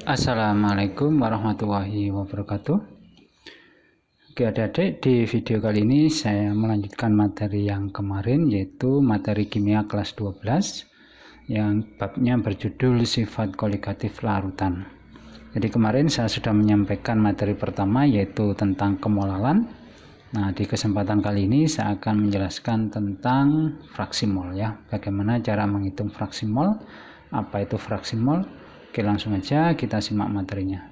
Assalamualaikum warahmatullahi wabarakatuh. Oke adik-adik, di video kali ini saya melanjutkan materi yang kemarin, yaitu materi kimia kelas 12 yang babnya berjudul sifat koligatif larutan. Jadi kemarin saya sudah menyampaikan materi pertama, yaitu tentang kemolalan. Nah, di kesempatan kali ini saya akan menjelaskan tentang fraksi mol ya. Bagaimana cara menghitung fraksi mol, apa itu fraksi mol. Oke, langsung aja kita simak materinya.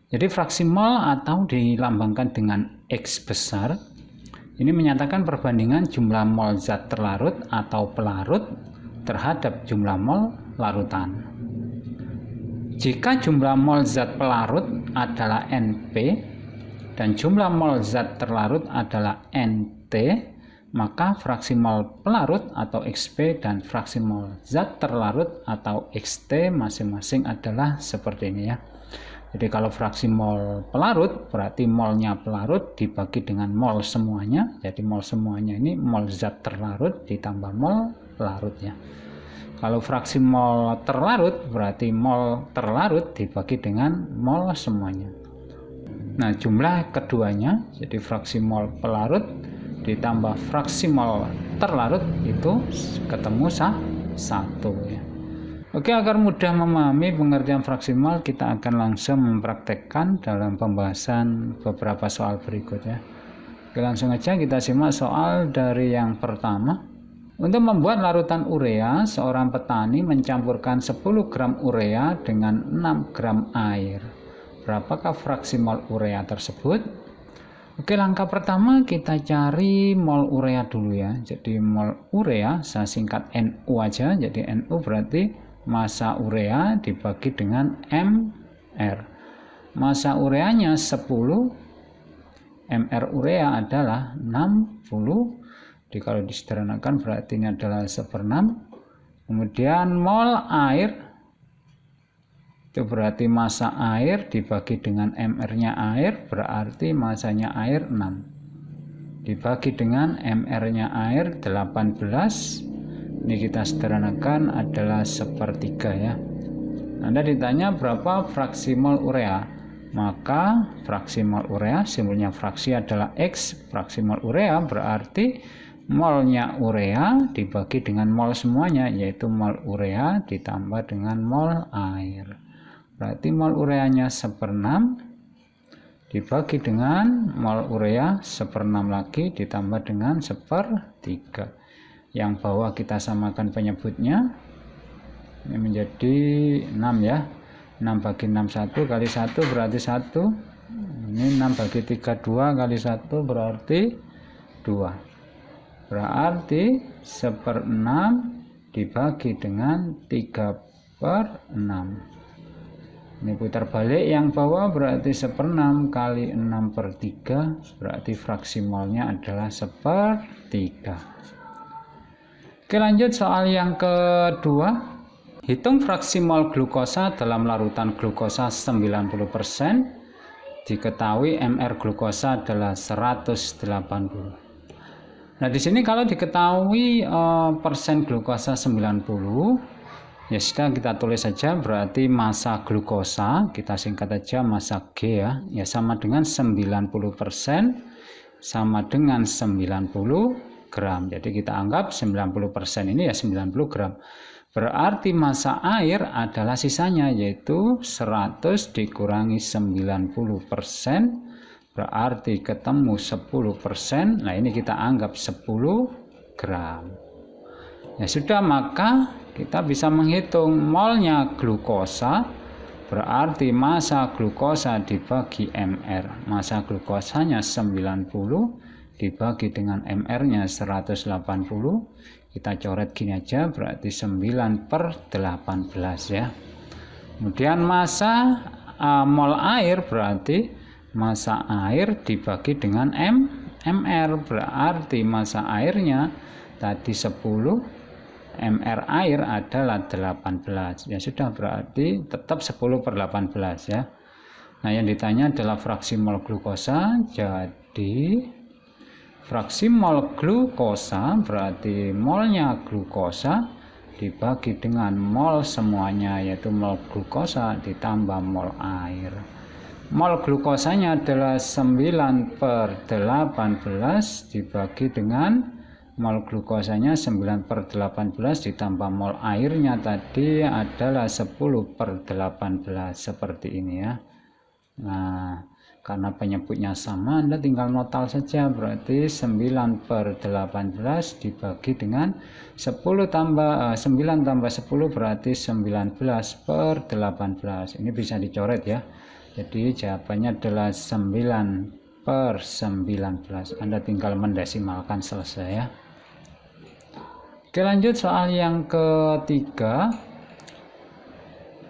Jadi fraksi mol atau dilambangkan dengan X besar, ini menyatakan perbandingan jumlah mol zat terlarut atau pelarut terhadap jumlah mol larutan. Jika jumlah mol zat pelarut adalah NP dan jumlah mol zat terlarut adalah NT, maka fraksi mol pelarut atau XP dan fraksi mol zat terlarut atau XT masing-masing adalah seperti ini ya. Jadi kalau fraksi mol pelarut berarti molnya pelarut dibagi dengan mol semuanya. Jadi mol semuanya ini mol zat terlarut ditambah mol pelarut ya. Kalau fraksi mol terlarut berarti mol terlarut dibagi dengan mol semuanya. Nah, jumlah keduanya jadi fraksi mol pelarut ditambah fraksi mol terlarut itu ketemu satu ya. Oke, agar mudah memahami pengertian fraksi mol, kita akan langsung mempraktekkan dalam pembahasan beberapa soal berikut ya. Oke, langsung aja kita simak soal dari yang pertama. Untuk membuat larutan urea, seorang petani mencampurkan 10 gram urea dengan 6 gram air. Berapakah fraksi mol urea tersebut? Oke, langkah pertama kita cari mol urea dulu ya. Jadi mol urea saya singkat NU aja. Jadi NU berarti massa urea dibagi dengan MR. Massa ureanya 10, MR urea adalah 60. Jadi kalau disederhanakan berarti ini adalah 1/6. Kemudian mol air itu berarti massa air dibagi dengan MR-nya air, berarti massanya air 6. Dibagi dengan MR-nya air 18. Ini kita sederhanakan adalah 1/3 ya. Anda ditanya berapa fraksi mol urea? Maka fraksi mol urea, simbolnya fraksi adalah X. Fraksi mol urea berarti molnya urea dibagi dengan mol semuanya, yaitu mol urea ditambah dengan mol air. Berarti mol ureanya 1/6 dibagi dengan mol urea 1/6 lagi ditambah dengan 1/3. Yang bawah kita samakan penyebutnya. Ini menjadi 6 ya. 6 bagi 6 1 kali 1 berarti 1. Ini 6 bagi 3 2 kali 1 berarti 2. Berarti 1/6 dibagi dengan 3/6. Ini putar balik, yang bawah berarti 1/6 kali 6/3 berarti fraksi molnya adalah 1/3. Oke, lanjut soal yang kedua. Hitung fraksi mol glukosa dalam larutan glukosa 90%. Diketahui MR glukosa adalah 180. Nah, di sini kalau diketahui persen glukosa 90, ya sudah kita tulis saja, berarti massa glukosa kita singkat aja massa G ya. Ya sama dengan 90% sama dengan 90 gram. Jadi kita anggap 90% ini ya 90 gram. Berarti massa air adalah sisanya, yaitu 100 dikurangi 90%. Berarti ketemu 10%. Nah, ini kita anggap 10 gram. Ya sudah, maka kita bisa menghitung molnya glukosa, berarti massa glukosa dibagi MR. Massa glukosanya 90 dibagi dengan MR-nya 180. Kita coret gini aja, berarti 9/18 ya. Kemudian massa mol air berarti massa air dibagi dengan MR, berarti massa airnya tadi 10, MR air adalah 18. Ya sudah, berarti tetap 10/18 ya. Nah, yang ditanya adalah fraksi mol glukosa. Jadi fraksi mol glukosa berarti molnya glukosa dibagi dengan mol semuanya, yaitu mol glukosa ditambah mol air. Mol glukosanya adalah 9/18 dibagi dengan mol glukosanya 9/18 ditambah mol airnya tadi adalah 10/18 seperti ini ya. Nah, karena penyebutnya sama, Anda tinggal notal saja, berarti 9/18 dibagi dengan 9 tambah 10 berarti 19/18. Ini bisa dicoret ya. Jadi jawabannya adalah 9/19. Anda tinggal mendesimalkan, selesai ya. Oke, lanjut soal yang ketiga.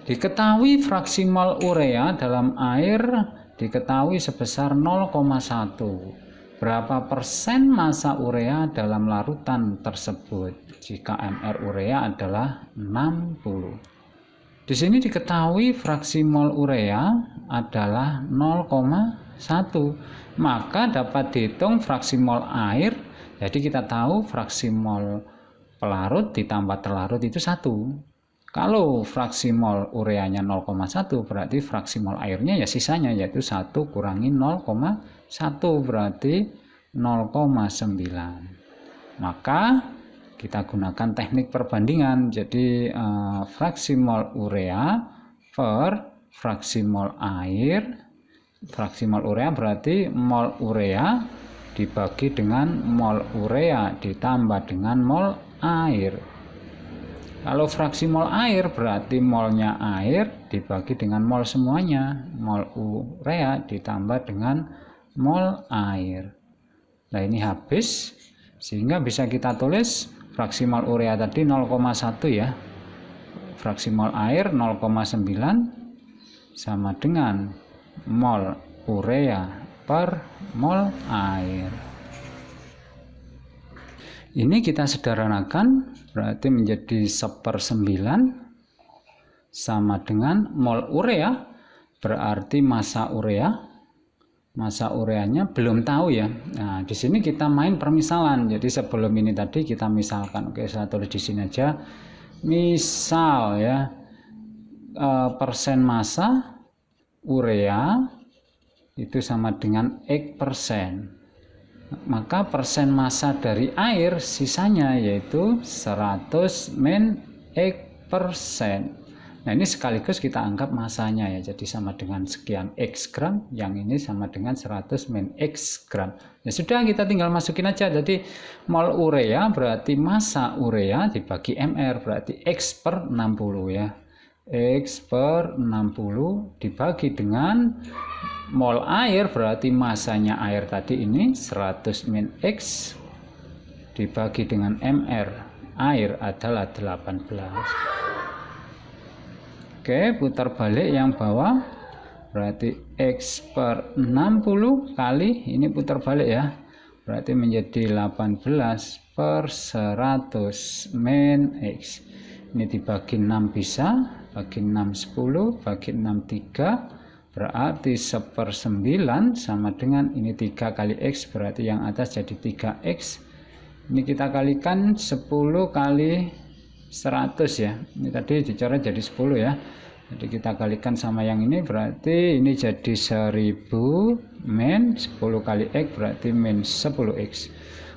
Diketahui fraksi mol urea dalam air diketahui sebesar 0,1. Berapa persen massa urea dalam larutan tersebut jika mR urea adalah 60? Di sini diketahui fraksi mol urea adalah 0,1. Maka dapat dihitung fraksi mol air. Jadi kita tahu fraksi mol pelarut ditambah terlarut itu 1. Kalau fraksi mol ureanya 0,1 berarti fraksi mol airnya ya sisanya, yaitu 1 kurangi 0,1 berarti 0,9. Maka kita gunakan teknik perbandingan. Jadi fraksi mol urea per fraksi mol air. Fraksi mol urea berarti mol urea dibagi dengan mol urea ditambah dengan mol air. Kalau fraksi mol air berarti molnya air dibagi dengan mol semuanya, mol urea ditambah dengan mol air. Nah, ini habis, sehingga bisa kita tulis fraksi mol urea tadi 0,1 ya. Fraksi mol air 0,9 sama dengan mol urea per mol air. Ini kita sederhanakan, berarti menjadi 1/9 sama dengan mol urea, berarti massa urea. Massa ureanya belum tahu ya. Nah, di sini kita main permisalan. Jadi sebelum ini tadi kita misalkan, oke saya tulis di sini aja. Misal ya, persen massa urea itu sama dengan X%. Maka persen massa dari air sisanya yaitu 100 min X%. Nah, ini sekaligus kita anggap massanya ya, jadi sama dengan sekian X gram, yang ini sama dengan 100 min X gram. Ya sudah, kita tinggal masukin aja. Jadi mol urea berarti massa urea dibagi mR berarti X/60 ya. X/60 dibagi dengan mol air berarti massanya air tadi ini 100 min X dibagi dengan mR air adalah 18. Oke, putar balik yang bawah berarti X/60 kali ini putar balik ya, berarti menjadi 18/100 min X. Ini dibagi 6 bisa, bagi 6 10, bagi 6 3 berarti 1/9 sama dengan ini 3 kali X, berarti yang atas jadi 3X. Ini kita kalikan 10 kali 100 ya. Ini tadi dicoret jadi 10 ya. Jadi kita kalikan sama yang ini, berarti ini jadi 1000 min 10 kali X berarti min 10X.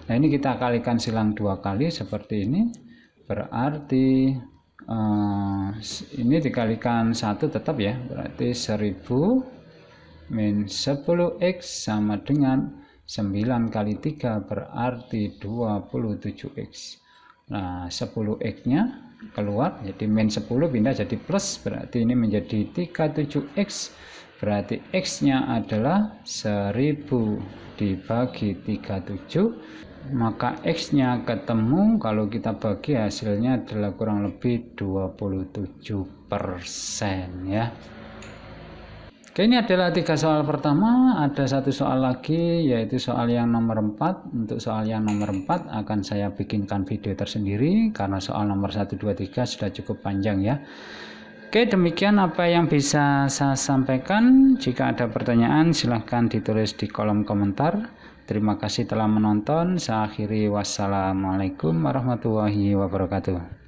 Nah, ini kita kalikan silang 2 kali seperti ini. Berarti ini dikalikan 1 tetap ya, berarti 1000 min 10X sama dengan 9 kali 3 berarti 27X. Nah, 10X nya keluar, jadi min 10 pindah jadi plus, berarti ini menjadi 37X, berarti X nya adalah 1000 dibagi 37, maka X nya ketemu, kalau kita bagi hasilnya adalah kurang lebih 27% ya. Oke, ini adalah 3 soal pertama. Ada 1 soal lagi, yaitu soal yang nomor 4. Untuk soal yang nomor 4 akan saya bikinkan video tersendiri, karena soal nomor 1, 2, 3 sudah cukup panjang ya. Oke, demikian apa yang bisa saya sampaikan. Jika ada pertanyaan silahkan ditulis di kolom komentar. Terima kasih telah menonton. Saya akhiri, wassalamualaikum warahmatullahi wabarakatuh.